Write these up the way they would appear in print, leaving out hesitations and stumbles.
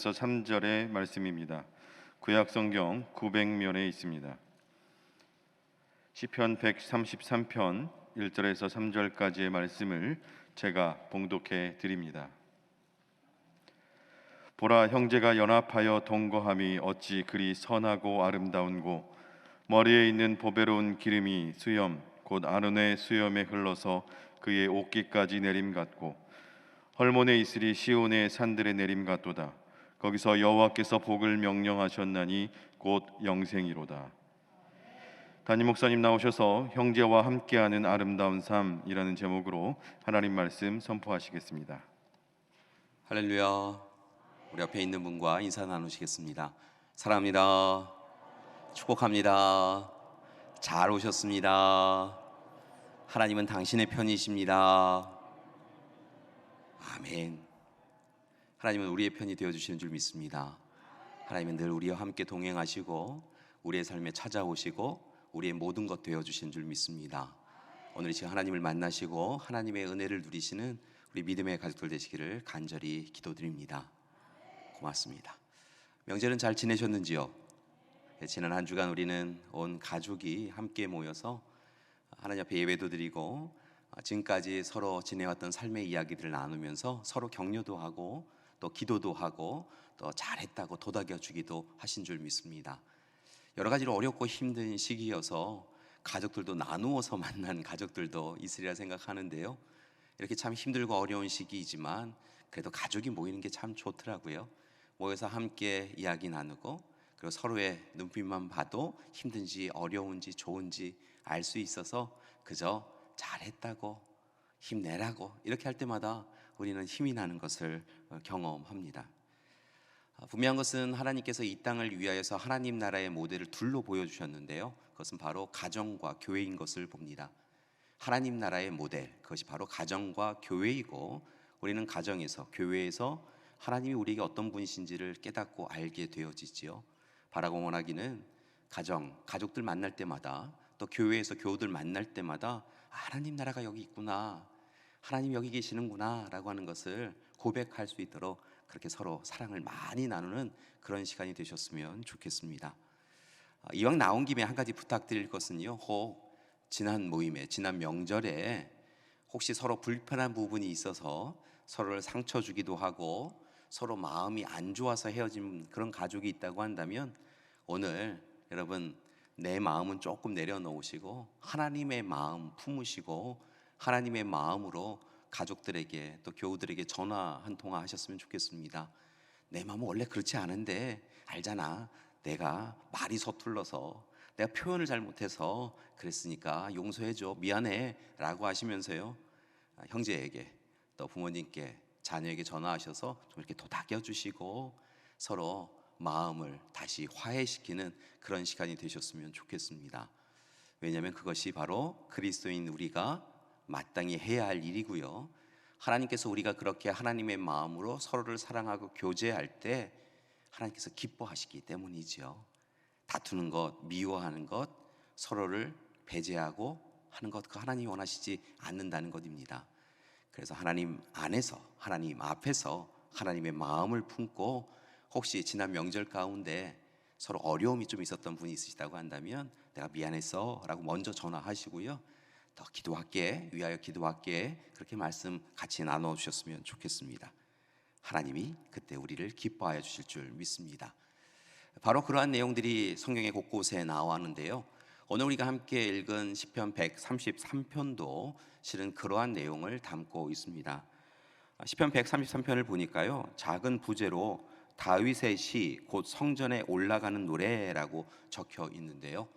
1절에서 3절의 말씀입니다. 구약 성경 900면에 있습니다. 시편 133편 1절에서 3절까지의 말씀을 제가 봉독해 드립니다. 보라, 형제가 연합하여 동거함이 어찌 그리 선하고 아름다운고, 머리에 있는 보배로운 기름이 수염 곧 아론의 수염에 흘러서 그의 옷깃까지 내림 같고, 헐몬에 있으리 시온의 산들의 내림 같도다. 거기서 여호와께서 복을 명령하셨나니 곧 영생이로다. 담임 목사님 나오셔서 형제와 함께하는 아름다운 삶이라는 제목으로 하나님 말씀 선포하시겠습니다. 할렐루야. 우리 앞에 있는 분과 인사 나누시겠습니다. 사랑합니다. 축복합니다. 잘 오셨습니다. 하나님은 당신의 편이십니다. 아멘. 하나님은 우리의 편이 되어주시는 줄 믿습니다. 하나님은 늘 우리와 함께 동행하시고 우리의 삶에 찾아오시고 우리의 모든 것 되어주시는 줄 믿습니다. 오늘 이 시간 하나님을 만나시고 하나님의 은혜를 누리시는 우리 믿음의 가족들 되시기를 간절히 기도드립니다. 고맙습니다. 명절은 잘 지내셨는지요? 지난 한 주간 우리는 온 가족이 함께 모여서 하나님 앞에 예배도 드리고 지금까지 서로 지내왔던 삶의 이야기들을 나누면서 서로 격려도 하고 또 기도도 하고 또 잘했다고 도닥여주기도 하신 줄 믿습니다. 여러 가지로 어렵고 힘든 시기여서 가족들도 나누어서 만난 가족들도 있으리라 생각하는데요. 이렇게 참 힘들고 어려운 시기이지만 그래도 가족이 모이는 게 참 좋더라고요. 모여서 함께 이야기 나누고 그리고 서로의 눈빛만 봐도 힘든지 어려운지 좋은지 알 수 있어서 그저 잘했다고 힘내라고 이렇게 할 때마다 우리는 힘이 나는 것을 경험합니다. 분명한 것은 하나님께서 이 땅을 위하여서 하나님 나라의 모델을 둘로 보여주셨는데요, 그것은 바로 가정과 교회인 것을 봅니다. 하나님 나라의 모델, 그것이 바로 가정과 교회이고, 우리는 가정에서 교회에서 하나님이 우리에게 어떤 분이신지를 깨닫고 알게 되어지지요. 바라고 원하기는 가족들 만날 때마다 또 교회에서 교우들 만날 때마다 하나님 나라가 여기 있구나, 하나님 여기 계시는구나 라고 하는 것을 고백할 수 있도록 그렇게 서로 사랑을 많이 나누는 그런 시간이 되셨으면 좋겠습니다. 이왕 나온 김에 한 가지 부탁드릴 것은요, 혹 지난 모임에 지난 명절에 혹시 서로 불편한 부분이 있어서 서로를 상처 주기도 하고 서로 마음이 안 좋아서 헤어진 그런 가족이 있다고 한다면 오늘 여러분 내 마음은 조금 내려놓으시고 하나님의 마음 품으시고 하나님의 마음으로 가족들에게 또 교우들에게 전화 한 통화 하셨으면 좋겠습니다. 내 마음은 원래 그렇지 않은데 알잖아, 내가 말이 서툴러서 내가 표현을 잘못해서 그랬으니까 용서해줘, 미안해 라고 하시면서요, 형제에게 또 부모님께 자녀에게 전화하셔서 좀 이렇게 도닥여 주시고 서로 마음을 다시 화해시키는 그런 시간이 되셨으면 좋겠습니다. 왜냐하면 그것이 바로 그리스도인 우리가 마땅히 해야 할 일이고요, 하나님께서 우리가 그렇게 하나님의 마음으로 서로를 사랑하고 교제할 때 하나님께서 기뻐하시기 때문이지요. 다투는 것, 미워하는 것, 서로를 배제하고 하는 것, 그 하나님이 원하시지 않는다는 것입니다. 그래서 하나님 안에서, 하나님 앞에서 하나님의 마음을 품고 혹시 지난 명절 가운데 서로 어려움이 좀 있었던 분이 있으시다고 한다면 내가 미안했어 라고 먼저 전화하시고요, 더 기도할게, 위하여 기도할게, 그렇게 말씀 같이 나눠주셨으면 좋겠습니다. 하나님이 그때 우리를 기뻐하여 주실 줄 믿습니다. 바로 그러한 내용들이 성경의 곳곳에 나오는데요, 오늘 우리가 함께 읽은 시편 133편도 실은 그러한 내용을 담고 있습니다. 시편 133편을 보니까요, 작은 부제로 다윗의 시 곧 성전에 올라가는 노래라고 적혀 있는데요,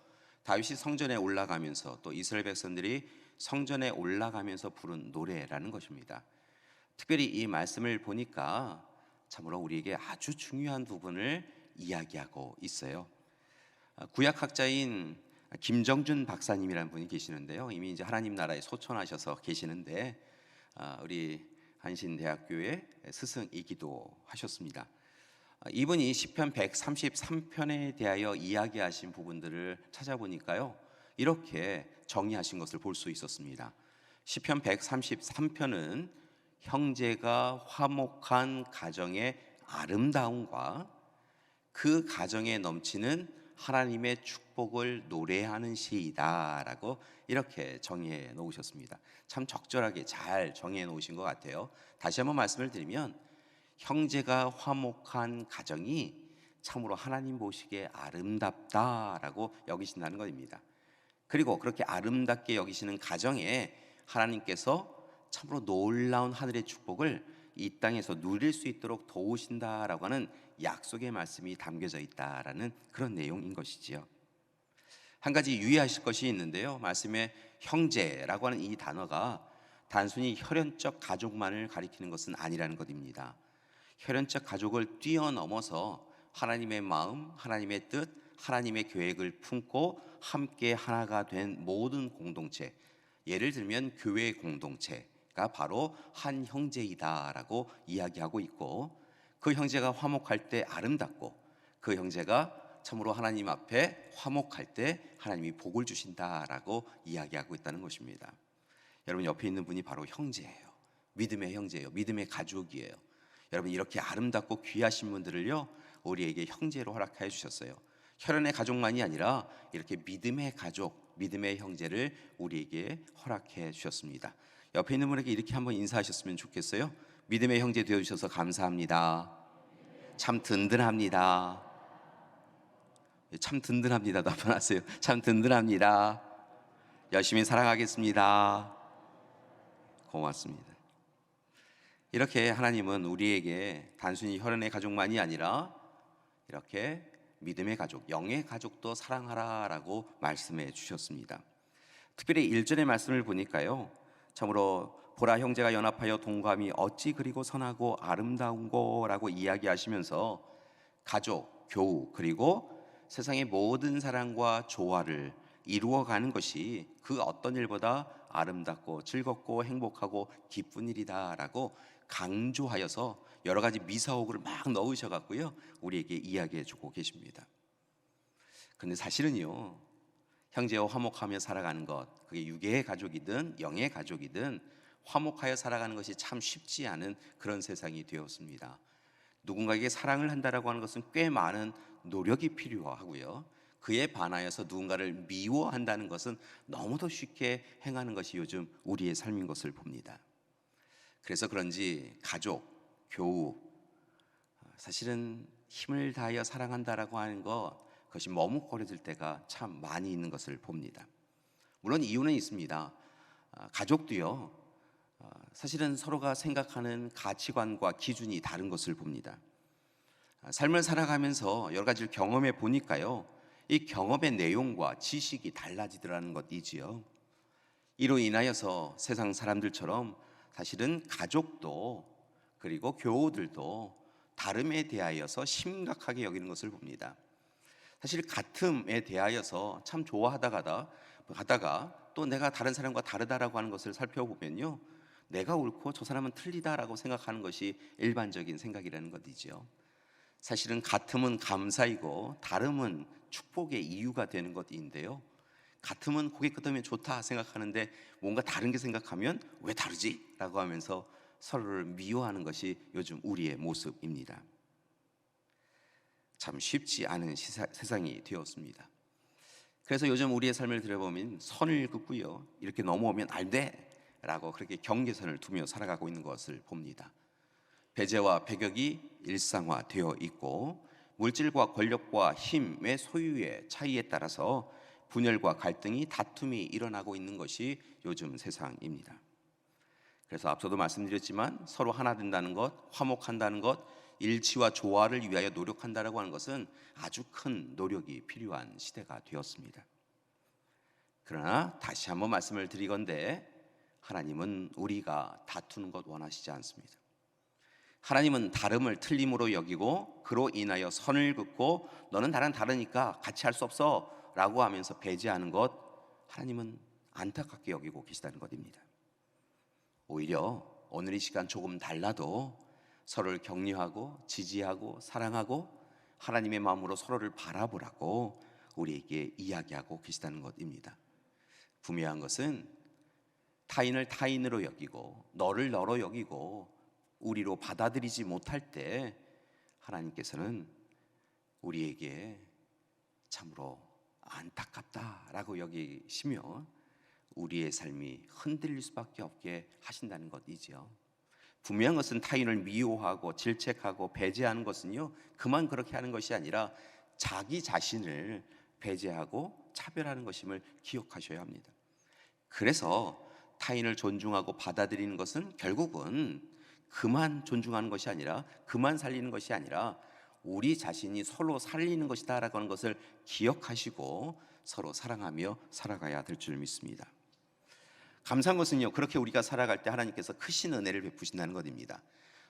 다윗이 성전에 올라가면서 또 이스라엘 백성들이 성전에 올라가면서 부른 노래라는 것입니다. 특별히 이 말씀을 보니까 참으로 우리에게 아주 중요한 부분을 이야기하고 있어요. 구약학자인 김정준 박사님이라는 분이 계시는데요, 이미 이제 하나님 나라에 소천하셔서 계시는데 우리 한신대학교의 스승이기도 하셨습니다. 이분이 시편 133편에 대하여 이야기하신 부분들을 찾아보니까요, 이렇게 정리하신 것을 볼 수 있었습니다. 시편 133편은 형제가 화목한 가정의 아름다움과 그 가정에 넘치는 하나님의 축복을 노래하는 시이다라고 이렇게 정의해 놓으셨습니다. 참 적절하게 잘 정의해 놓으신 것 같아요. 다시 한번 말씀을 드리면 형제가 화목한 가정이 참으로 하나님 보시기에 아름답다라고 여기신다는 것입니다. 그리고 그렇게 아름답게 여기시는 가정에 하나님께서 참으로 놀라운 하늘의 축복을 이 땅에서 누릴 수 있도록 도우신다라고 하는 약속의 말씀이 담겨져 있다라는 그런 내용인 것이지요. 한 가지 유의하실 것이 있는데요. 말씀에 형제라고 하는 이 단어가 단순히 혈연적 가족만을 가리키는 것은 아니라는 것입니다. 혈연적 가족을 뛰어넘어서 하나님의 마음, 하나님의 뜻, 하나님의 계획을 품고 함께 하나가 된 모든 공동체, 예를 들면 교회 공동체가 바로 한 형제이다라고 이야기하고 있고, 그 형제가 화목할 때 아름답고 그 형제가 참으로 하나님 앞에 화목할 때 하나님이 복을 주신다라고 이야기하고 있다는 것입니다. 여러분, 옆에 있는 분이 바로 형제예요. 믿음의 형제예요. 믿음의 가족이에요. 여러분, 이렇게 아름답고 귀하신 분들을요, 우리에게 형제로 허락하여 주셨어요. 혈연의 가족만이 아니라 이렇게 믿음의 가족, 믿음의 형제를 우리에게 허락해 주셨습니다. 옆에 있는 분에게 이렇게 한번 인사하셨으면 좋겠어요. 믿음의 형제 되어주셔서 감사합니다. 참 든든합니다. 참 든든합니다도 한번 하세요. 참 든든합니다. 열심히 살아가겠습니다. 고맙습니다. 이렇게 하나님은 우리에게 단순히 혈연의 가족만이 아니라 이렇게 믿음의 가족, 영의 가족도 사랑하라라고 말씀해 주셨습니다. 특별히 1절의 말씀을 보니까요, 참으로 보라 형제가 연합하여 동거함이 어찌 그리고 선하고 아름다운고라고 이야기하시면서 가족, 교우, 그리고 세상의 모든 사랑과 조화를 이루어가는 것이 그 어떤 일보다 아름답고 즐겁고 행복하고 기쁜 일이다라고 강조하여서 여러 가지 미사옥을 막 넣으셔갖고요, 우리에게 이야기해 주고 계십니다. 근데 사실은요, 형제와 화목하며 살아가는 것, 그게 육의 가족이든 영의 가족이든 화목하여 살아가는 것이 참 쉽지 않은 그런 세상이 되었습니다. 누군가에게 사랑을 한다라고 하는 것은 꽤 많은 노력이 필요하고요, 그에 반하여서 누군가를 미워한다는 것은 너무도 쉽게 행하는 것이 요즘 우리의 삶인 것을 봅니다. 그래서 그런지 가족, 교우, 사실은 힘을 다하여 사랑한다라고 하는 것, 그것이 머뭇거려질 때가 참 많이 있는 것을 봅니다. 물론 이유는 있습니다. 가족도요, 사실은 서로가 생각하는 가치관과 기준이 다른 것을 봅니다. 삶을 살아가면서 여러 가지를 경험해 보니까요, 이 경험의 내용과 지식이 달라지더라는 것이지요. 이로 인하여서 세상 사람들처럼 사실은 가족도 그리고 교우들도 다름에 대하여서 심각하게 여기는 것을 봅니다. 사실 같음에 대하여서 참 좋아하다가 또 내가 다른 사람과 다르다라고 하는 것을 살펴보면요, 내가 옳고 저 사람은 틀리다라고 생각하는 것이 일반적인 생각이라는 것이죠. 사실은 같음은 감사이고 다름은 축복의 이유가 되는 것인데요, 같으면 고개 끄덕이면 좋다 생각하는데 뭔가 다른 게 생각하면 왜 다르지? 라고 하면서 서로를 미워하는 것이 요즘 우리의 모습입니다. 참 쉽지 않은 세상이 되었습니다. 그래서 요즘 우리의 삶을 들여보면 선을 긋고요, 이렇게 넘어오면 안 돼! 라고 그렇게 경계선을 두며 살아가고 있는 것을 봅니다. 배제와 배격이 일상화되어 있고, 물질과 권력과 힘의 소유의 차이에 따라서 분열과 갈등이, 다툼이 일어나고 있는 것이 요즘 세상입니다. 그래서 앞서도 말씀드렸지만 서로 하나 된다는 것, 화목한다는 것, 일치와 조화를 위하여 노력한다라고 하는 것은 아주 큰 노력이 필요한 시대가 되었습니다. 그러나 다시 한번 말씀을 드리건대 하나님은 우리가 다투는 것 원하시지 않습니다. 하나님은 다름을 틀림으로 여기고 그로 인하여 선을 긋고 너는 나랑 다르니까 같이 할 수 없어 라고 하면서 배제하는 것, 하나님은 안타깝게 여기고 계시다는 것입니다. 오히려 오늘 이 시간 조금 달라도 서로를 격려하고 지지하고 사랑하고 하나님의 마음으로 서로를 바라보라고 우리에게 이야기하고 계시다는 것입니다. 분명한 것은 타인을 타인으로 여기고 너를 너로 여기고 우리로 받아들이지 못할 때 하나님께서는 우리에게 참으로 안타깝다라고 여기시며 우리의 삶이 흔들릴 수밖에 없게 하신다는 것이지요. 분명한 것은 타인을 미워하고 질책하고 배제하는 것은요, 그만 그렇게 하는 것이 아니라 자기 자신을 배제하고 차별하는 것임을 기억하셔야 합니다. 그래서 타인을 존중하고 받아들이는 것은 결국은 그만 존중하는 것이 아니라, 그만 살리는 것이 아니라 우리 자신이 서로 살리는 것이다라고 하는 것을 기억하시고 서로 사랑하며 살아가야 될 줄 믿습니다. 감사한 것은요, 그렇게 우리가 살아갈 때 하나님께서 크신 은혜를 베푸신다는 것입니다.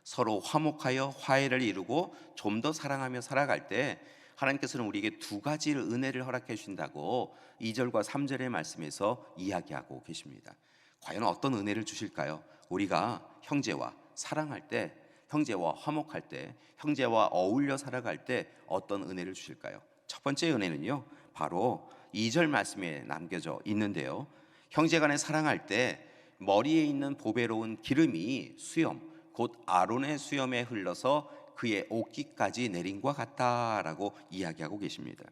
서로 화목하여 화해를 이루고 좀 더 사랑하며 살아갈 때 하나님께서는 우리에게 두 가지를 은혜를 허락해 주신다고 2절과 3절의 말씀에서 이야기하고 계십니다. 과연 어떤 은혜를 주실까요? 우리가 형제와 사랑할 때, 형제와 화목할 때, 형제와 어울려 살아갈 때 어떤 은혜를 주실까요? 첫 번째 은혜는요, 바로 2절 말씀에 남겨져 있는데요, 형제간에 사랑할 때 머리에 있는 보배로운 기름이 수염, 곧 아론의 수염에 흘러서 그의 옷깃까지 내림과 같다라고 이야기하고 계십니다.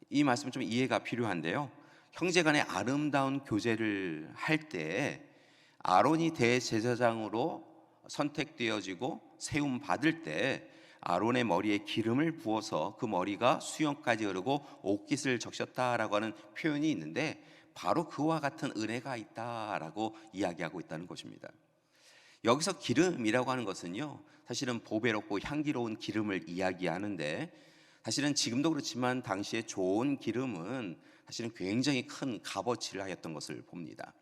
이 말씀은 좀 이해가 필요한데요, 형제간의 아름다운 교제를 할 때 아론이 대제사장으로 선택되어지고 세움 받을 때 아론의 머리에 기름을 부어서 그 머리가 수염까지 흐르고 옷깃을 적셨다라고 하는 표현이 있는데, 바로 그와 같은 은혜가 있다라고 이야기하고 있다는 것입니다. 여기서 기름이라고 하는 것은요, 사실은 보배롭고 향기로운 기름을 이야기하는데, 사실은 지금도 그렇지만 당시에 좋은 기름은 사실은 굉장히 큰 값어치를 하였던 것을 봅니다.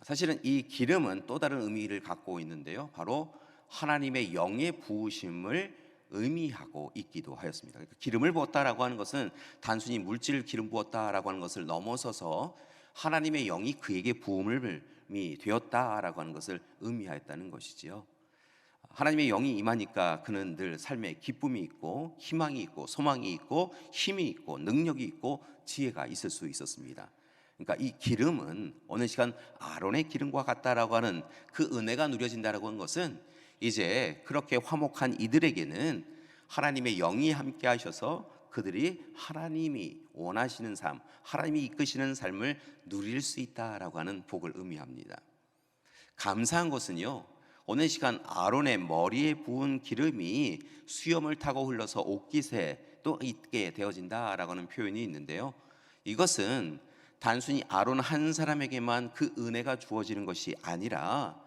사실은 이 기름은 또 다른 의미를 갖고 있는데요, 바로 하나님의 영의 부으심을 의미하고 있기도 하였습니다. 그러니까 기름을 부었다라고 하는 것은 단순히 물질 기름 부었다라고 하는 것을 넘어서서 하나님의 영이 그에게 부음이 되었다라고 하는 것을 의미하였다는 것이지요. 하나님의 영이 임하니까 그는 늘 삶에 기쁨이 있고 희망이 있고 소망이 있고 힘이 있고 능력이 있고 지혜가 있을 수 있었습니다. 그러니까 이 기름은 어느 시간 아론의 기름과 같다라고 하는 그 은혜가 누려진다라고 하는 것은, 이제 그렇게 화목한 이들에게는 하나님의 영이 함께 하셔서 그들이 하나님이 원하시는 삶, 하나님이 이끄시는 삶을 누릴 수 있다라고 하는 복을 의미합니다. 감사한 것은요, 어느 시간 아론의 머리에 부은 기름이 수염을 타고 흘러서 옷깃에 또 있게 되어진다라고 하는 표현이 있는데요, 이것은 단순히 아론 한 사람에게만 그 은혜가 주어지는 것이 아니라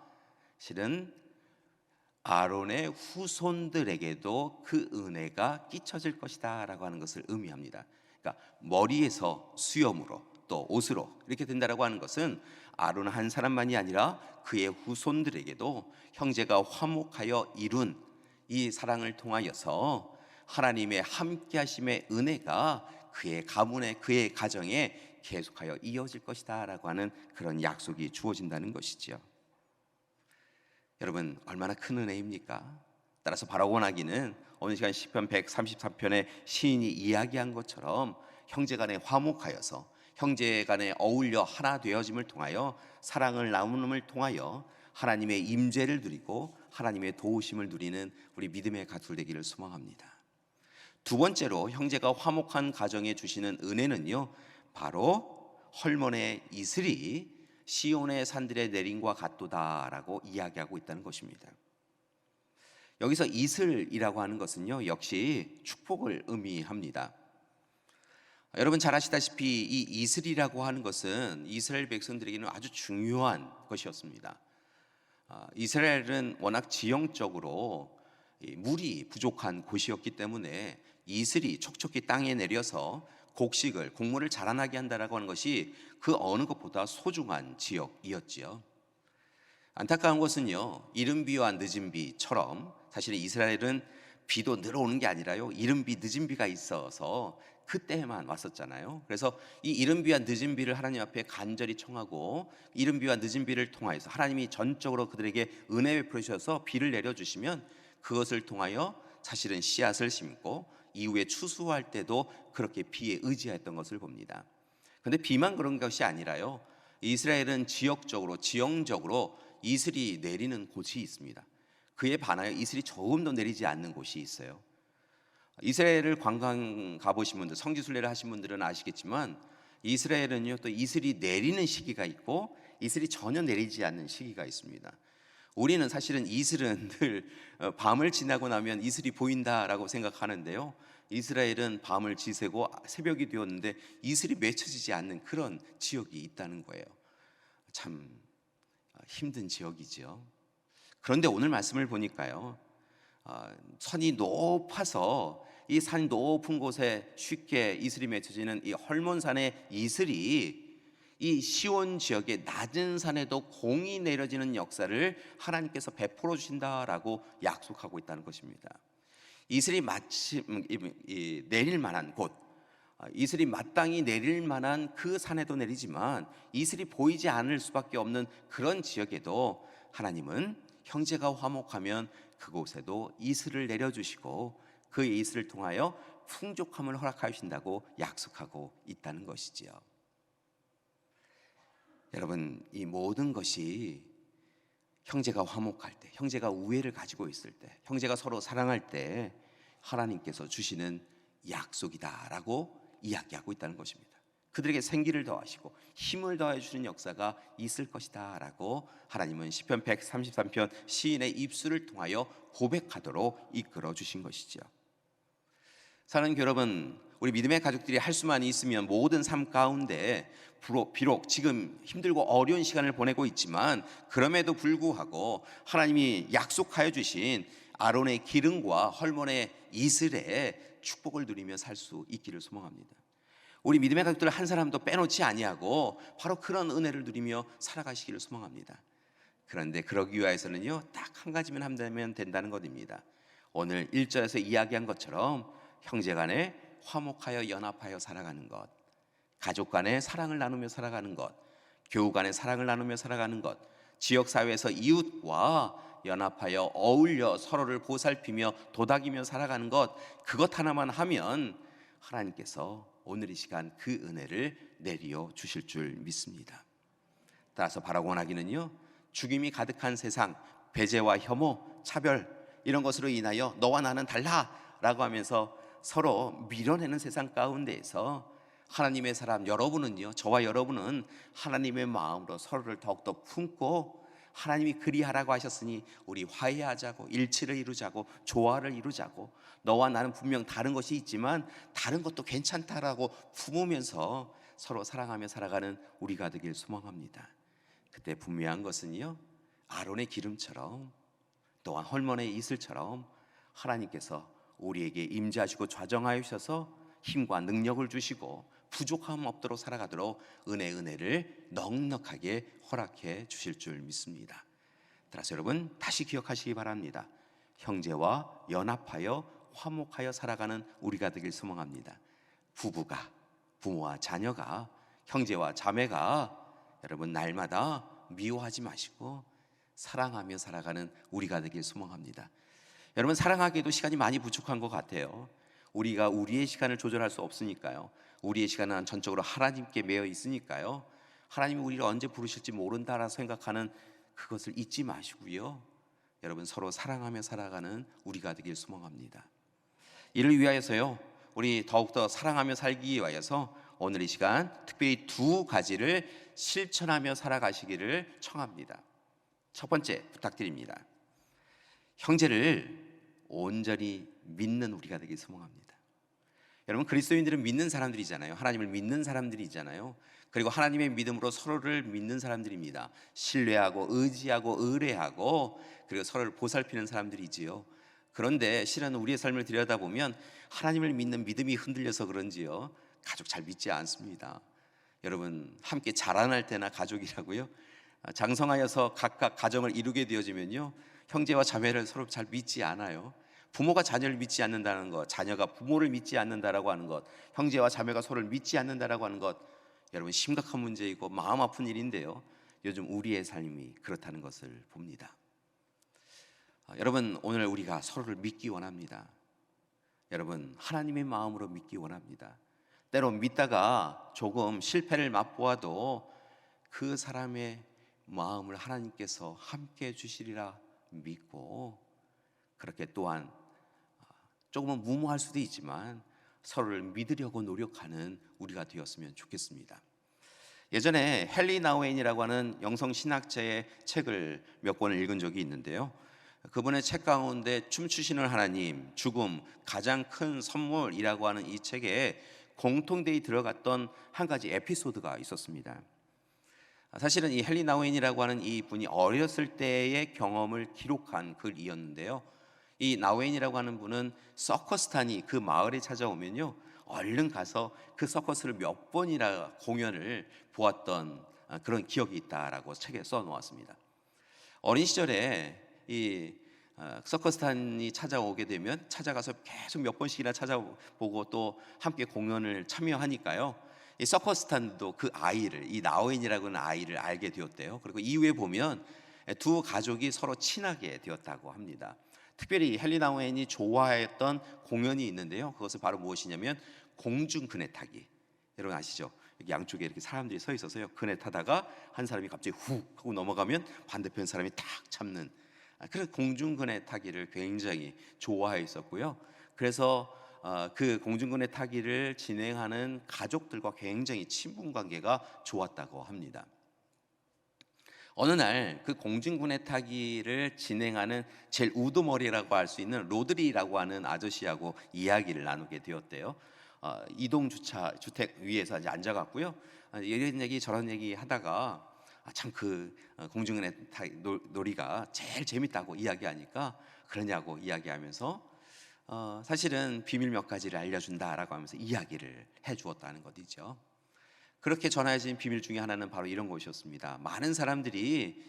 실은 아론의 후손들에게도 그 은혜가 끼쳐질 것이다 라고 하는 것을 의미합니다. 그러니까 머리에서 수염으로 또 옷으로 이렇게 된다라고 하는 것은 아론 한 사람만이 아니라 그의 후손들에게도 형제가 화목하여 이룬 이 사랑을 통하여서 하나님의 함께하심의 은혜가 그의 가문에, 그의 가정에 계속하여 이어질 것이다 라고 하는 그런 약속이 주어진다는 것이지요. 여러분, 얼마나 큰 은혜입니까? 따라서 바라고나기는 어느 시간 시편 133편의 시인이 이야기한 것처럼 형제간에 화목하여서 형제간에 어울려 하나 되어짐을 통하여 사랑을 나눔을 통하여 하나님의 임재를 누리고 하나님의 도우심을 누리는 우리 믿음의 가족 되기를 소망합니다. 두 번째로 형제가 화목한 가정에 주시는 은혜는요, 바로 헐몬의 이슬이 시온의 산들에 내림과 같도다라고 이야기하고 있다는 것입니다. 여기서 이슬이라고 하는 것은요, 역시 축복을 의미합니다. 여러분 잘 아시다시피 이 이슬이라고 하는 것은 이스라엘 백성들에게는 아주 중요한 것이었습니다. 이스라엘은 워낙 지형적으로 물이 부족한 곳이었기 때문에 이슬이 촉촉히 땅에 내려서 곡물을 자라나게 한다라고 하는 것이 그 어느 것보다 소중한 지역이었지요. 안타까운 것은요, 이른 비와 늦은 비처럼 사실 이스라엘은 비도 늘 오는 게 아니라요, 이른 비 늦은 비가 있어서 그때만 왔었잖아요. 그래서 이 이른 비와 늦은 비를 하나님 앞에 간절히 청하고 이른 비와 늦은 비를 통하여서 하나님이 전적으로 그들에게 은혜 베풀어 주셔서 비를 내려주시면 그것을 통하여 사실은 씨앗을 심고 이후에 추수할 때도 그렇게 비에 의지했던 것을 봅니다. 그런데 비만 그런 것이 아니라요, 이스라엘은 지형적으로 이슬이 내리는 곳이 있습니다. 그에 반하여 이슬이 조금도 내리지 않는 곳이 있어요. 이스라엘을 관광 가보신 분들, 성지순례를 하신 분들은 아시겠지만 이스라엘은요 또 이슬이 내리는 시기가 있고 이슬이 전혀 내리지 않는 시기가 있습니다. 우리는 사실은 이슬은 늘 밤을 지나고 나면 이슬이 보인다라고 생각하는데요, 이스라엘은 밤을 지새고 새벽이 되었는데 이슬이 맺혀지지 않는 그런 지역이 있다는 거예요. 참 힘든 지역이죠. 그런데 오늘 말씀을 보니까요, 산이 높아서 이 산 높은 곳에 쉽게 이슬이 맺혀지는 이 헐몬산의 이슬이 이 시온 지역의 낮은 산에도 공이 내려지는 역사를 하나님께서 베풀어 주신다라고 약속하고 있다는 것입니다. 이슬이 마침 내릴 만한 곳, 이슬이 마땅히 내릴 만한 그 산에도 내리지만 이슬이 보이지 않을 수밖에 없는 그런 지역에도 하나님은 형제가 화목하면 그곳에도 이슬을 내려주시고 그 이슬을 통하여 풍족함을 허락하신다고 약속하고 있다는 것이지요. 여러분, 이 모든 것이 형제가 화목할 때, 형제가 우애를 가지고 있을 때, 형제가 서로 사랑할 때 하나님께서 주시는 약속이다라고 이야기하고 있다는 것입니다. 그들에게 생기를 더하시고 힘을 더해 주시는 역사가 있을 것이다라고 하나님은 시편 133편 시인의 입술을 통하여 고백하도록 이끌어 주신 것이죠. 사랑하는 여러분, 우리 믿음의 가족들이 할 수만 있으면 모든 삶 가운데 비록 지금 힘들고 어려운 시간을 보내고 있지만 그럼에도 불구하고 하나님이 약속하여 주신 아론의 기름과 헐몬의 이슬의 축복을 누리며 살 수 있기를 소망합니다. 우리 믿음의 가족들 한 사람도 빼놓지 아니하고 바로 그런 은혜를 누리며 살아가시기를 소망합니다. 그런데 그러기 위해서는요, 딱 한 가지만 한다면 된다는 것입니다. 오늘 1절에서 이야기한 것처럼 형제간에 화목하여 연합하여 살아가는 것, 가족 간에 사랑을 나누며 살아가는 것, 교우 간에 사랑을 나누며 살아가는 것, 지역사회에서 이웃과 연합하여 어울려 서로를 보살피며 도닥이며 살아가는 것, 그것 하나만 하면 하나님께서 오늘 이 시간 그 은혜를 내려 주실 줄 믿습니다. 따라서 바라고 원하기는요, 죽임이 가득한 세상, 배제와 혐오, 차별 이런 것으로 인하여 너와 나는 달라라고 하면서 서로 밀어내는 세상 가운데에서 하나님의 사람 여러분은요, 저와 여러분은 하나님의 마음으로 서로를 더욱더 품고 하나님이 그리하라고 하셨으니 우리 화해하자고, 일치를 이루자고, 조화를 이루자고, 너와 나는 분명 다른 것이 있지만 다른 것도 괜찮다라고 품으면서 서로 사랑하며 살아가는 우리가 되길 소망합니다. 그때 분명한 것은요, 아론의 기름처럼 또한 헐몬의 이슬처럼 하나님께서 우리에게 임재하시고 좌정하셔서 힘과 능력을 주시고 부족함 없도록 살아가도록 은혜를 넉넉하게 허락해 주실 줄 믿습니다. 따라서 여러분 다시 기억하시기 바랍니다. 형제와 연합하여 화목하여 살아가는 우리가 되길 소망합니다. 부부가, 부모와 자녀가, 형제와 자매가 여러분 날마다 미워하지 마시고 사랑하며 살아가는 우리가 되길 소망합니다. 여러분 사랑하기에도 시간이 많이 부족한 것 같아요. 우리가 우리의 시간을 조절할 수 없으니까요. 우리의 시간은 전적으로 하나님께 매여 있으니까요. 하나님이 우리를 언제 부르실지 모른다라 생각하는 그것을 잊지 마시고요. 여러분 서로 사랑하며 살아가는 우리가 되길 소망합니다. 이를 위하여서요, 우리 더욱더 사랑하며 살기 위하여서 오늘 이 시간 특별히 두 가지를 실천하며 살아가시기를 청합니다. 첫 번째 부탁드립니다. 형제를 온전히 믿는 우리가 되길 소망합니다. 여러분 그리스도인들은 믿는 사람들이잖아요. 하나님을 믿는 사람들이잖아요. 그리고 하나님의 믿음으로 서로를 믿는 사람들입니다. 신뢰하고 의지하고 의뢰하고 그리고 서로를 보살피는 사람들이지요. 그런데 실은 우리의 삶을 들여다보면 하나님을 믿는 믿음이 흔들려서 그런지요, 가족 잘 믿지 않습니다. 여러분 함께 자라날 때나 가족이라고요, 장성하여서 각각 가정을 이루게 되어지면요, 형제와 자매를 서로 잘 믿지 않아요. 부모가 자녀를 믿지 않는다는 것, 자녀가 부모를 믿지 않는다라고 하는 것, 형제와 자매가 서로를 믿지 않는다라고 하는 것, 여러분 심각한 문제이고 마음 아픈 일인데요, 요즘 우리의 삶이 그렇다는 것을 봅니다. 여러분 오늘 우리가 서로를 믿기 원합니다. 여러분 하나님의 마음으로 믿기 원합니다. 때로 믿다가 조금 실패를 맛보아도 그 사람의 마음을 하나님께서 함께 해주시리라 믿고 그렇게 또한 조금은 무모할 수도 있지만 서로를 믿으려고 노력하는 우리가 되었으면 좋겠습니다. 예전에 헨리 나우엔이라고 하는 영성 신학자의 책을 몇 권을 읽은 적이 있는데요. 그분의 책 가운데 춤추시는 하나님, 죽음, 가장 큰 선물이라고 하는 이 책에 공통되어 들어갔던 한 가지 에피소드가 있었습니다. 사실은 이 헨리 나우엔이라고 하는 이 분이 어렸을 때의 경험을 기록한 글이었는데요. 이 나우엔이라고 하는 분은 서커스단이 그 마을에 찾아오면요, 얼른 가서 그 서커스를 몇 번이나 공연을 보았던 그런 기억이 있다라고 책에 써 놓았습니다. 어린 시절에 이 서커스단이 찾아오게 되면 찾아가서 계속 몇 번씩이나 찾아보고 또 함께 공연을 참여하니까요, 이 서커스단도 그 아이를, 이 나우엔이라고 하는 아이를 알게 되었대요. 그리고 이후에 보면 두 가족이 서로 친하게 되었다고 합니다. 특별히 헨리 나우엔이 좋아했던 공연이 있는데요, 그것은 바로 무엇이냐면 공중 그네 타기. 여러분 아시죠? 여기 양쪽에 이렇게 사람들이 서 있어서요, 그네 타다가 한 사람이 갑자기 훅 하고 넘어가면 반대편 사람이 탁 잡는 그런 공중 그네 타기를 굉장히 좋아했었고요. 그래서 그 공중 그네 타기를 진행하는 가족들과 굉장히 친분 관계가 좋았다고 합니다. 어느 날 그 공중군해 타기를 진행하는 제일 우두머리라고 할 수 있는 로드리라고 하는 아저씨하고 이야기를 나누게 되었대요. 이동 주택 위에서 이제 앉아갔고요. 이런 얘기 저런 얘기 하다가 참 그 공중군해 놀이가 제일 재밌다고 이야기하니까 그러냐고 이야기하면서 사실은 비밀 몇 가지를 알려준다라고 하면서 이야기를 해주었다는 것이죠. 그렇게 전해진 비밀 중에 하나는 바로 이런 것이었습니다. 많은 사람들이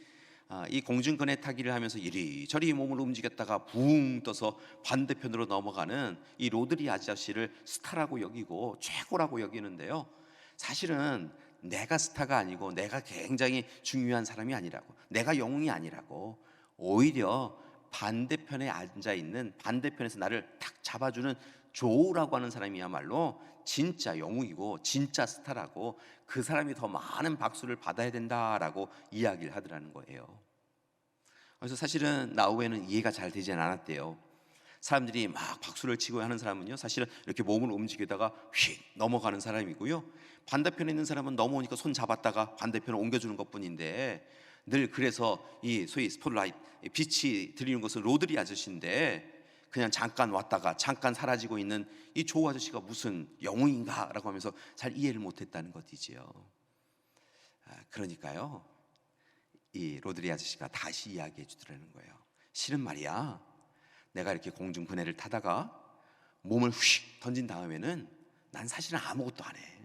이 공중근해 타기를 하면서 이리저리 몸을 움직였다가 붕 떠서 반대편으로 넘어가는 이 로드리 아저씨를 스타라고 여기고 최고라고 여기는데요, 사실은 내가 스타가 아니고 내가 굉장히 중요한 사람이 아니라고, 내가 영웅이 아니라고, 오히려 반대편에 앉아있는, 반대편에서 나를 탁 잡아주는 조우라고 하는 사람이야말로 진짜 영웅이고 진짜 스타라고, 그 사람이 더 많은 박수를 받아야 된다라고 이야기를 하더라는 거예요. 그래서 사실은 나우엔은 이해가 잘 되진 않았대요. 사람들이 막 박수를 치고 하는 사람은요, 사실은 이렇게 몸을 움직이다가 휙 넘어가는 사람이고요, 반대편에 있는 사람은 넘어오니까 손 잡았다가 반대편을 옮겨주는 것뿐인데, 늘 그래서 이 소위 스포트라이트, 빛이 들리는 것은 로드리 아저씨인데 그냥 잠깐 왔다가 잠깐 사라지고 있는 이 조우 아저씨가 무슨 영웅인가라고 하면서 잘 이해를 못했다는 것이지요. 그러니까요, 이 로드리 아저씨가 다시 이야기해 주더라는 거예요. 실은 말이야, 내가 이렇게 공중 그네를 타다가 몸을 휙 던진 다음에는 난 사실은 아무것도 안 해.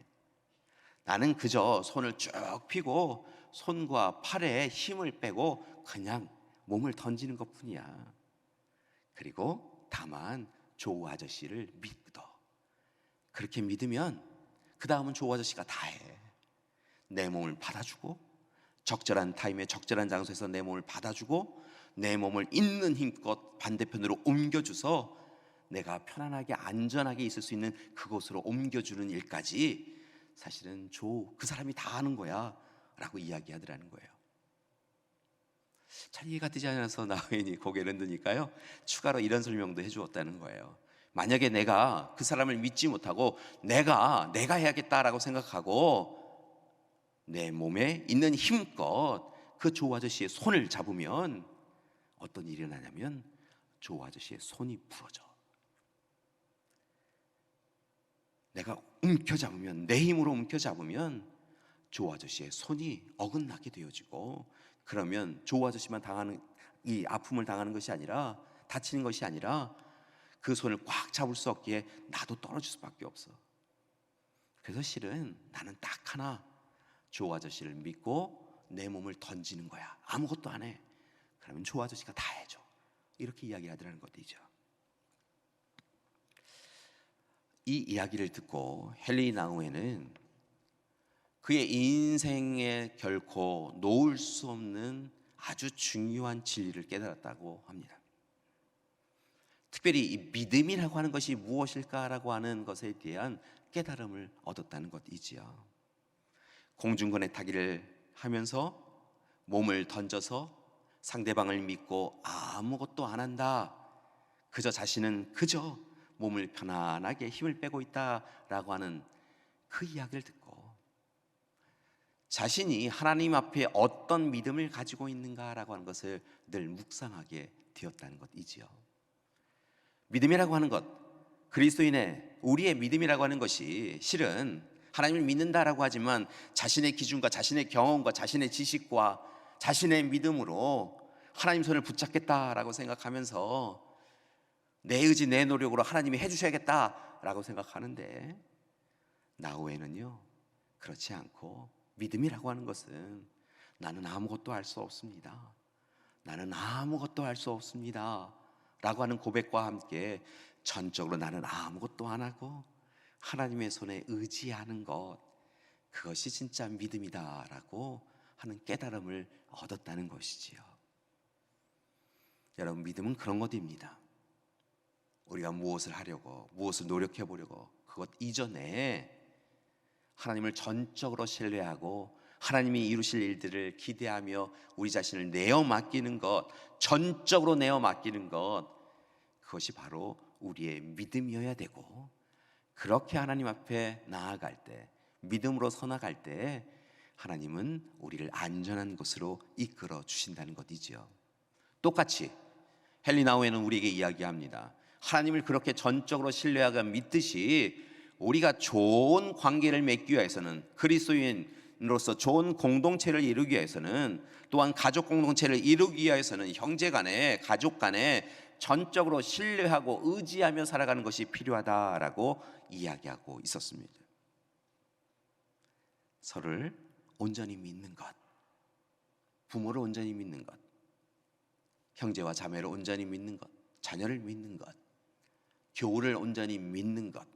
나는 그저 손을 쭉 펴고 손과 팔에 힘을 빼고 그냥 몸을 던지는 것뿐이야. 그리고 다만 조우 아저씨를 믿어. 그렇게 믿으면 그 다음은 조우 아저씨가 다 해. 내 몸을 받아주고, 적절한 타임에 적절한 장소에서 내 몸을 받아주고, 내 몸을 있는 힘껏 반대편으로 옮겨줘서 내가 편안하게 안전하게 있을 수 있는 그곳으로 옮겨주는 일까지 사실은 조우, 그 사람이 다 하는 거야 라고 이야기하더라는 거예요. 잘 이해가 되지 않아서 나우엔이 고개를 흔드니까요, 추가로 이런 설명도 해주었다는 거예요. 만약에 내가 그 사람을 믿지 못하고 내가 해야겠다라고 생각하고 내 몸에 있는 힘껏 그 조우 아저씨의 손을 잡으면 어떤 일이 일어나냐면 조우 아저씨의 손이 부러져. 내가 움켜잡으면, 내 힘으로 움켜잡으면 조우 아저씨의 손이 어긋나게 되어지고, 그러면 조우 아저씨만 당하는, 이 아픔을 당하는 것이 아니라, 다치는 것이 아니라 그 손을 꽉 잡을 수 없기에 나도 떨어질 수밖에 없어. 그래서 실은 나는 딱 하나, 조우 아저씨를 믿고 내 몸을 던지는 거야. 아무것도 안 해. 그러면 조우 아저씨가 다 해줘. 이렇게 이야기하더라는 것이죠. 이 이야기를 듣고 헨리 나우엔은 그의 인생에 결코 놓을 수 없는 아주 중요한 진리를 깨달았다고 합니다. 특별히 이 믿음이라고 하는 것이 무엇일까라고 하는 것에 대한 깨달음을 얻었다는 것이지요. 공중근해 타기를 하면서 몸을 던져서 상대방을 믿고 아무것도 안 한다, 그저 자신은 그저 몸을 편안하게 힘을 빼고 있다라고 하는 그 이야기를 듣고 자신이 하나님 앞에 어떤 믿음을 가지고 있는가라고 하는 것을 늘 묵상하게 되었다는 것이지요. 믿음이라고 하는 것, 그리스도인의 우리의 믿음이라고 하는 것이 실은 하나님을 믿는다라고 하지만 자신의 기준과 자신의 경험과 자신의 지식과 자신의 믿음으로 하나님 손을 붙잡겠다라고 생각하면서 내 의지 내 노력으로 하나님이 해주셔야겠다라고 생각하는데 나 외에는요 그렇지 않고 믿음이라고 하는 것은 나는 아무것도 할 수 없습니다. 나는 아무것도 할 수 없습니다 라고 하는 고백과 함께 전적으로 나는 아무것도 안 하고 하나님의 손에 의지하는 것, 그것이 진짜 믿음이다라고 하는 깨달음을 얻었다는 것이지요. 여러분, 믿음은 그런 것입니다. 우리가 무엇을 하려고, 무엇을 노력해 보려고 그것 이전에 하나님을 전적으로 신뢰하고 하나님이 이루실 일들을 기대하며 우리 자신을 내어 맡기는 것, 전적으로 내어 맡기는 것, 그것이 바로 우리의 믿음이어야 되고, 그렇게 하나님 앞에 나아갈 때, 믿음으로 서나갈 때 하나님은 우리를 안전한 곳으로 이끌어 주신다는 것이지요. 똑같이 헬리나우에는 우리에게 이야기합니다. 하나님을 그렇게 전적으로 신뢰하고 믿듯이 우리가 좋은 관계를 맺기 위해서는, 그리스도인으로서 좋은 공동체를 이루기 위해서는, 또한 가족 공동체를 이루기 위해서는 형제 간에, 가족 간에 전적으로 신뢰하고 의지하며 살아가는 것이 필요하다라고 이야기하고 있었습니다. 서로를 온전히 믿는 것, 부모를 온전히 믿는 것, 형제와 자매를 온전히 믿는 것, 자녀를 믿는 것, 교우를 온전히 믿는 것,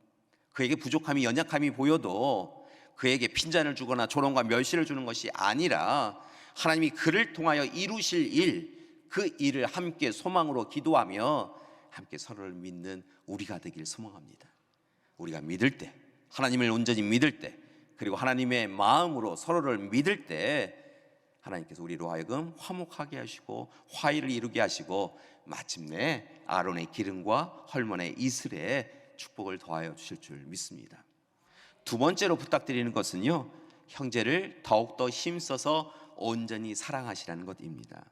그에게 부족함이 연약함이 보여도 그에게 핀잔을 주거나 조롱과 멸시를 주는 것이 아니라 하나님이 그를 통하여 이루실 일, 그 일을 함께 소망으로 기도하며 함께 서로를 믿는 우리가 되길 소망합니다. 우리가 믿을 때, 하나님을 온전히 믿을 때, 그리고 하나님의 마음으로 서로를 믿을 때 하나님께서 우리로 하여금 화목하게 하시고 화의를 이루게 하시고 마침내 아론의 기름과 헐몬의 이슬에 축복을 더하여 주실 줄 믿습니다. 두 번째로 부탁드리는 것은요, 형제를 더욱더 힘써서 온전히 사랑하시라는 것입니다.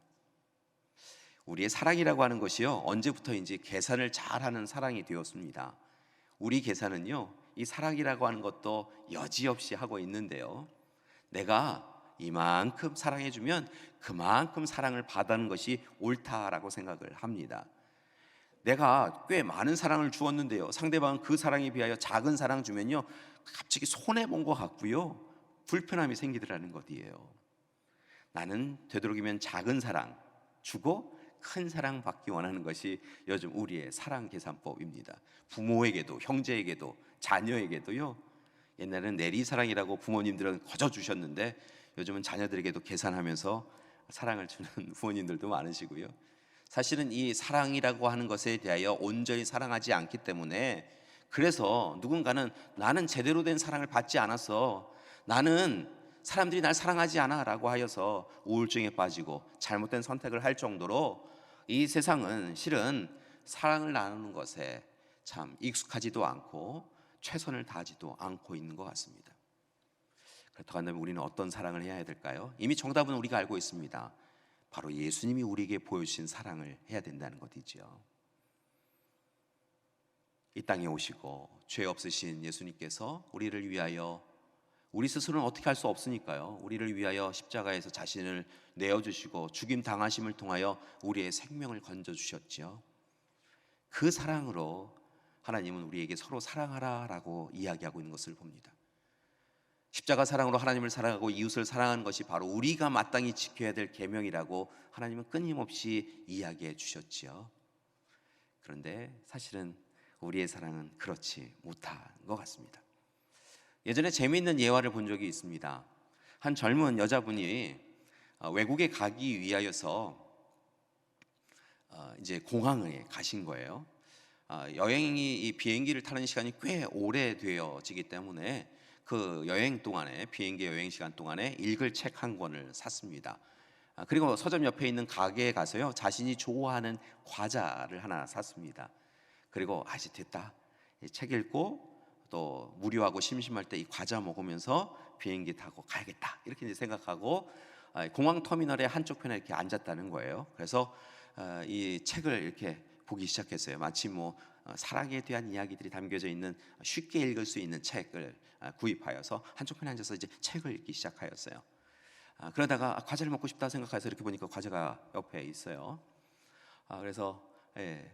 우리의 사랑이라고 하는 것이요, 언제부터인지 계산을 잘하는 사랑이 되었습니다. 우리 계산은요, 이 사랑이라고 하는 것도 여지없이 하고 있는데요, 내가 이만큼 사랑해주면 그만큼 사랑을 받는 것이 옳다라고 생각을 합니다. 내가 꽤 많은 사랑을 주었는데요, 상대방은 그 사랑에 비하여 작은 사랑 주면요, 갑자기 손해본 것 같고요, 불편함이 생기더라는 것이에요. 나는 되도록이면 작은 사랑 주고 큰 사랑 받기 원하는 것이 요즘 우리의 사랑 계산법입니다. 부모에게도, 형제에게도, 자녀에게도요, 옛날에는 내리사랑이라고 부모님들은 거저 주셨는데 요즘은 자녀들에게도 계산하면서 사랑을 주는 부모님들도 많으시고요. 사실은 이 사랑이라고 하는 것에 대하여 온전히 사랑하지 않기 때문에, 그래서 누군가는 나는 제대로 된 사랑을 받지 않았어, 나는 사람들이 날 사랑하지 않아 라고 하여서 우울증에 빠지고 잘못된 선택을 할 정도로 이 세상은 실은 사랑을 나누는 것에 참 익숙하지도 않고 최선을 다하지도 않고 있는 것 같습니다. 그렇다고 한다면 우리는 어떤 사랑을 해야 될까요? 이미 정답은 우리가 알고 있습니다. 바로 예수님이 우리에게 보여주신 사랑을 해야 된다는 것이죠. 이 땅에 오시고 죄 없으신 예수님께서 우리를 위하여, 우리 스스로는 어떻게 할 수 없으니까요, 우리를 위하여 십자가에서 자신을 내어주시고 죽임 당하심을 통하여 우리의 생명을 건져주셨죠. 그 사랑으로 하나님은 우리에게 서로 사랑하라라고 이야기하고 있는 것을 봅니다. 십자가 사랑으로 하나님을 사랑하고 이웃을 사랑하는 것이 바로 우리가 마땅히 지켜야 될 계명이라고 하나님은 끊임없이 이야기해 주셨지요. 그런데 사실은 우리의 사랑은 그렇지 못한 것 같습니다. 예전에 재미있는 예화를 본 적이 있습니다. 한 젊은 여자분이 외국에 가기 위하여서 이제 공항에 가신 거예요. 여행이, 이 비행기를 타는 시간이 꽤 오래되어지기 때문에 그 여행 동안에, 비행기 여행 시간 동안에 읽을 책 한 권을 샀습니다. 그리고 서점 옆에 있는 가게에 가서요, 자신이 좋아하는 과자를 하나 샀습니다. 그리고 이제 됐다, 책 읽고 또 무료하고 심심할 때 이 과자 먹으면서 비행기 타고 가야겠다, 이렇게 이제 생각하고 공항 터미널의 한쪽 편에 이렇게 앉았다는 거예요. 그래서 이 책을 이렇게 보기 시작했어요. 마치 뭐 사랑에 대한 이야기들이 담겨져 있는 쉽게 읽을 수 있는 책을 구입하여서 한쪽 편에 앉아서 이제 책을 읽기 시작하였어요. 그러다가 과자를 먹고 싶다 생각해서 이렇게 보니까 과자가 옆에 있어요. 그래서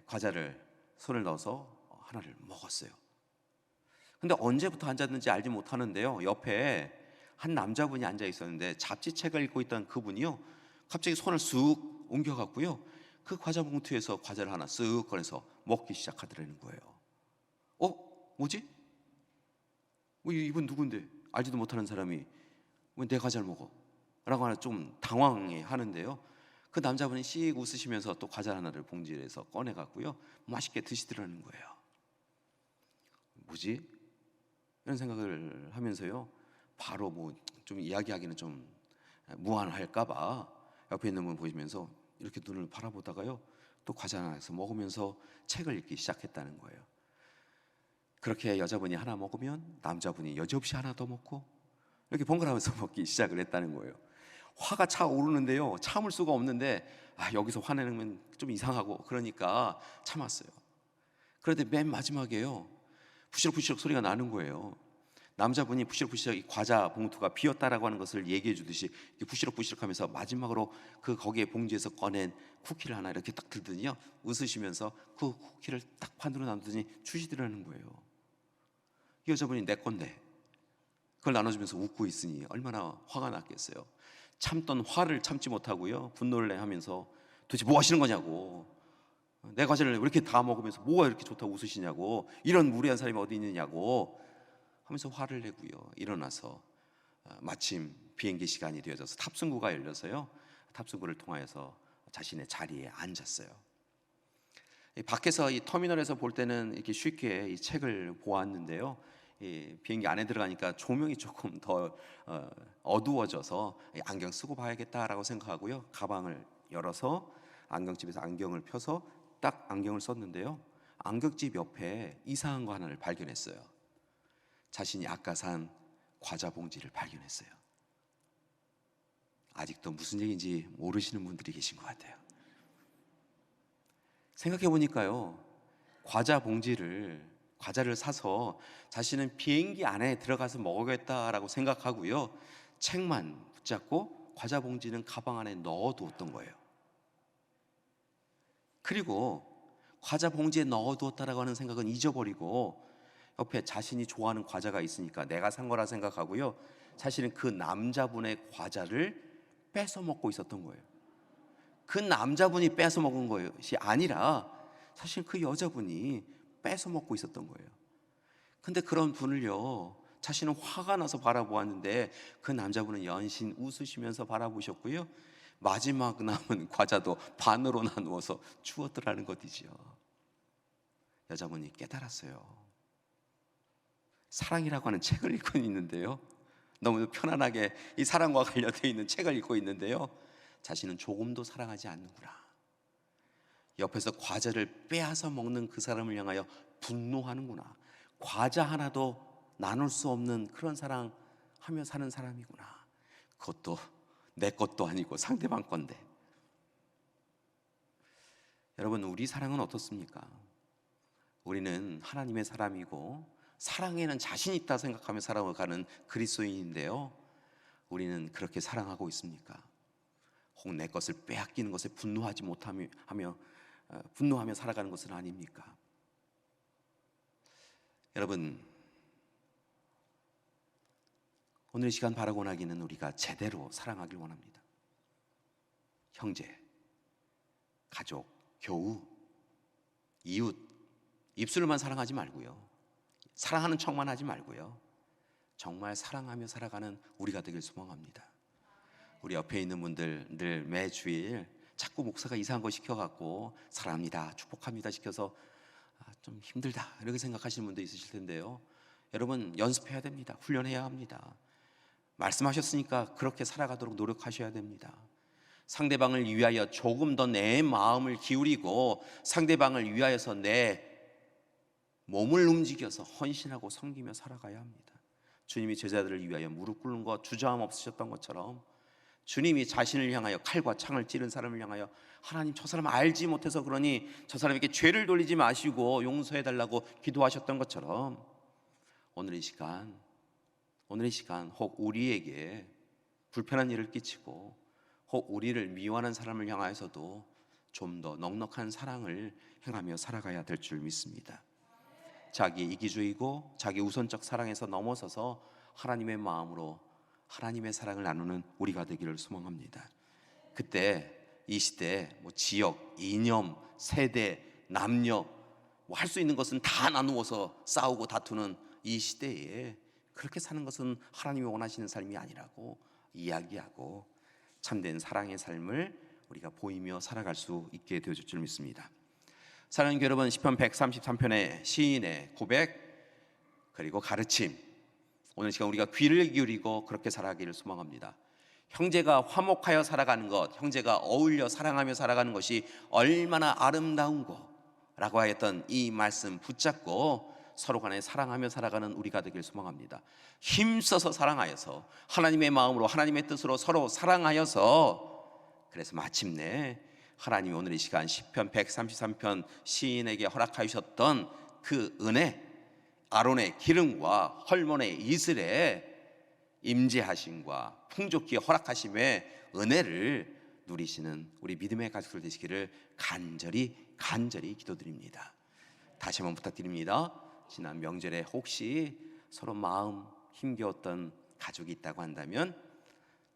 과자를 손을 넣어서 하나를 먹었어요. 근데 언제부터 앉았는지 알지 못하는데요, 옆에 한 남자분이 앉아 있었는데 잡지책을 읽고 있던 그분이요, 갑자기 손을 쑥 옮겨갖고요, 그 과자 봉투에서 과자를 하나 쓱 꺼내서 먹기 시작하더라는 거예요. 뭐지? 이분 누군데? 알지도 못하는 사람이 왜 내 과자를 먹어? 라고 하나 좀 당황해 하는데요, 그 남자분이 씩 웃으시면서 또 과자 하나를 봉지에서 꺼내갖고요, 맛있게 드시더라는 거예요. 뭐지? 이런 생각을 하면서요, 바로 뭐 좀 이야기하기는 좀 무안할까봐 옆에 있는 분 보시면서 이렇게 눈을 바라보다가요, 또 과자 하나에서 먹으면서 책을 읽기 시작했다는 거예요. 그렇게 여자분이 하나 먹으면 남자분이 여지없이 하나 더 먹고 이렇게 번갈아가면서 먹기 시작을 했다는 거예요. 화가 차오르는데요, 참을 수가 없는데 여기서 화내는 좀 이상하고 그러니까 참았어요. 그런데 맨 마지막에요, 부시럭부시럭 소리가 나는 거예요. 남자분이 부시럭부시럭 이 과자 봉투가 비었다라고 하는 것을 얘기해 주듯이 부시럭부시럭 하면서 마지막으로 그 거기에 봉지에서 꺼낸 쿠키를 하나 이렇게 딱 들더니요, 웃으시면서 그 쿠키를 딱 반으로 나누더니 주시더라는 거예요. 이 여자분이 내 건데 그걸 나눠주면서 웃고 있으니 얼마나 화가 났겠어요. 참던 화를 참지 못하고요, 분노를 하면서 도대체 뭐 하시는 거냐고, 내 과자를 왜 이렇게 다 먹으면서 뭐가 이렇게 좋다고 웃으시냐고, 이런 무례한 사람이 어디 있느냐고 하면서 화를 내고요, 일어나서 마침 비행기 시간이 되어져서 탑승구가 열려서요, 탑승구를 통하여서 자신의 자리에 앉았어요. 밖에서 이 터미널에서 볼 때는 이렇게 쉽게 이 책을 보았는데요, 이 비행기 안에 들어가니까 조명이 조금 더 어두워져서 안경 쓰고 봐야겠다라고 생각하고요, 가방을 열어서 안경집에서 안경을 펴서 딱 안경을 썼는데요, 안경집 옆에 이상한 거 하나를 발견했어요. 자신이 아까 산 과자 봉지를 발견했어요. 아직도 무슨 얘기인지 모르시는 분들이 계신 것 같아요. 생각해 보니까요, 과자를 사서 자신은 비행기 안에 들어가서 먹어야겠다라고 생각하고요, 책만 붙잡고 과자 봉지는 가방 안에 넣어두었던 거예요. 그리고 과자 봉지에 넣어두었다라고 하는 생각은 잊어버리고 옆에 자신이 좋아하는 과자가 있으니까 내가 산 거라 생각하고요, 사실은 그 남자분의 과자를 뺏어 먹고 있었던 거예요. 그 남자분이 뺏어 먹은 것이 아니라 사실 그 여자분이 뺏어 먹고 있었던 거예요. 근데 그런 분을요, 자신은 화가 나서 바라보았는데 그 남자분은 연신 웃으시면서 바라보셨고요, 마지막 남은 과자도 반으로 나누어서 주었더라는 것이지요. 여자분이 깨달았어요. 사랑이라고 하는 책을 읽고 있는데요, 너무 편안하게 이 사랑과 관련되어 있는 책을 읽고 있는데요, 자신은 조금도 사랑하지 않는구나. 옆에서 과자를 빼앗아 먹는 그 사람을 향하여 분노하는구나. 과자 하나도 나눌 수 없는 그런 사랑하며 사는 사람이구나. 그것도 내 것도 아니고 상대방 건데. 여러분, 우리 사랑은 어떻습니까? 우리는 하나님의 사람이고 사랑에는 자신 있다 생각하며 살아가는 그리스도인인데요, 우리는 그렇게 사랑하고 있습니까? 혹 내 것을 빼앗기는 것에 분노하지 못하며 분노하며 살아가는 것은 아닙니까? 여러분, 오늘 이 시간 바라고 나기는 우리가 제대로 사랑하길 원합니다. 형제, 가족, 교우, 이웃, 입술만 사랑하지 말고요, 사랑하는 척만 하지 말고요, 정말 사랑하며 살아가는 우리가 되길 소망합니다. 우리 옆에 있는 분들 늘 매주일 자꾸 목사가 이상한 거 시켜갖고 사랑합니다, 축복합니다 시켜서 좀 힘들다 이렇게 생각하시는 분도 있으실 텐데요, 여러분 연습해야 됩니다. 훈련해야 합니다. 말씀하셨으니까 그렇게 살아가도록 노력하셔야 됩니다. 상대방을 위하여 조금 더 내 마음을 기울이고 상대방을 위하여서 내 몸을 움직여서 헌신하고 섬기며 살아가야 합니다. 주님이 제자들을 위하여 무릎 꿇는 것 주저함 없으셨던 것처럼 주님이 자신을 향하여 칼과 창을 찌른 사람을 향하여 하나님, 저 사람 알지 못해서 그러니 저 사람에게 죄를 돌리지 마시고 용서해달라고 기도하셨던 것처럼 오늘 이 시간 혹 우리에게 불편한 일을 끼치고 혹 우리를 미워하는 사람을 향하여서도 좀 더 넉넉한 사랑을 행하며 살아가야 될 줄 믿습니다. 자기 이기주의고 자기 우선적 사랑에서 넘어서서 하나님의 마음으로 하나님의 사랑을 나누는 우리가 되기를 소망합니다. 그때 이 시대 지역, 이념, 세대, 남녀 할 수 있는 것은 다 나누어서 싸우고 다투는 이 시대에 그렇게 사는 것은 하나님이 원하시는 삶이 아니라고 이야기하고 참된 사랑의 삶을 우리가 보이며 살아갈 수 있게 되어줄 줄 믿습니다. 사랑하는 여러분, 시편 133편의 시인의 고백 그리고 가르침, 오늘 시간 우리가 귀를 기울이고 그렇게 살아가기를 소망합니다. 형제가 화목하여 살아가는 것, 형제가 어울려 사랑하며 살아가는 것이 얼마나 아름다운 거라고 하였던 이 말씀 붙잡고 서로 간에 사랑하며 살아가는 우리가 되길 소망합니다. 힘써서 사랑하여서 하나님의 마음으로 하나님의 뜻으로 서로 사랑하여서 그래서 마침내 하나님이 오늘 이 시간 시편 133편 시인에게 허락하셨던 그 은혜, 아론의 기름과 헐몬의 이슬에 임재하심과 풍족히 허락하심의 은혜를 누리시는 우리 믿음의 가족들 되시기를 간절히 기도드립니다. 다시 한번 부탁드립니다. 지난 명절에 혹시 서로 마음 힘겨웠던 가족이 있다고 한다면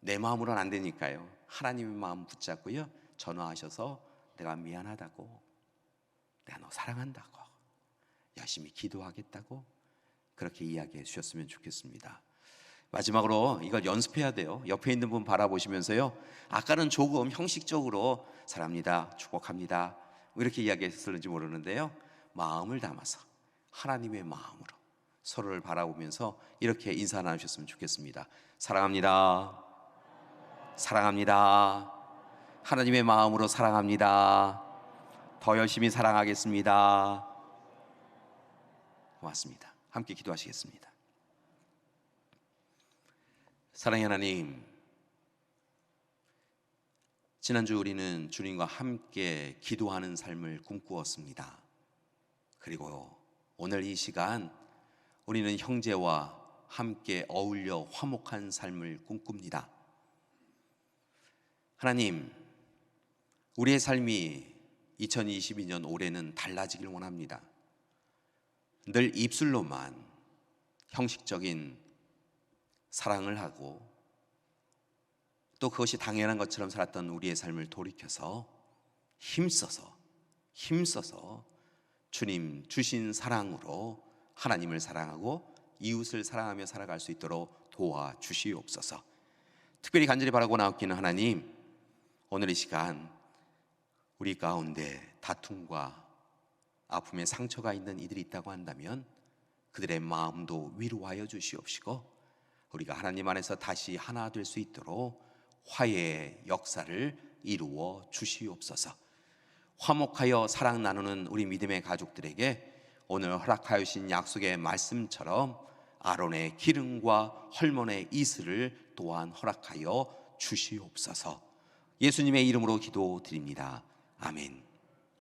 내 마음으로는 안 되니까요, 하나님의 마음 붙잡고요, 전화하셔서 내가 미안하다고, 내가 너 사랑한다고, 열심히 기도하겠다고 그렇게 이야기해 주셨으면 좋겠습니다. 마지막으로 이걸 연습해야 돼요. 옆에 있는 분 바라보시면서요, 아까는 조금 형식적으로 사랑합니다, 축복합니다 이렇게 이야기했을지 모르는데요, 마음을 담아서 하나님의 마음으로 서로를 바라보면서 이렇게 인사 나누셨으면 좋겠습니다. 사랑합니다. 사랑합니다. 하나님의 마음으로 사랑합니다. 더 열심히 사랑하겠습니다. 고맙습니다. 함께 기도하시겠습니다. 사랑의 하나님, 지난주 우리는 주님과 함께 기도하는 삶을 꿈꾸었습니다. 그리고 오늘 이 시간 우리는 형제와 함께 어울려 화목한 삶을 꿈꿉니다. 하나님, 우리의 삶이 2022년 올해는 달라지길 원합니다. 늘 입술로만 형식적인 사랑을 하고 또 그것이 당연한 것처럼 살았던 우리의 삶을 돌이켜서 힘써서 주님 주신 사랑으로 하나님을 사랑하고 이웃을 사랑하며 살아갈 수 있도록 도와주시옵소서. 특별히 간절히 바라고 나옵기는 하나님, 오늘 이 시간 우리 가운데 다툼과 아픔의 상처가 있는 이들이 있다고 한다면 그들의 마음도 위로하여 주시옵시고 우리가 하나님 안에서 다시 하나 될 수 있도록 화해의 역사를 이루어 주시옵소서. 화목하여 사랑 나누는 우리 믿음의 가족들에게 오늘 허락하여 주신 약속의 말씀처럼 아론의 기름과 헐몬의 이슬을 또한 허락하여 주시옵소서. 예수님의 이름으로 기도드립니다. 아멘.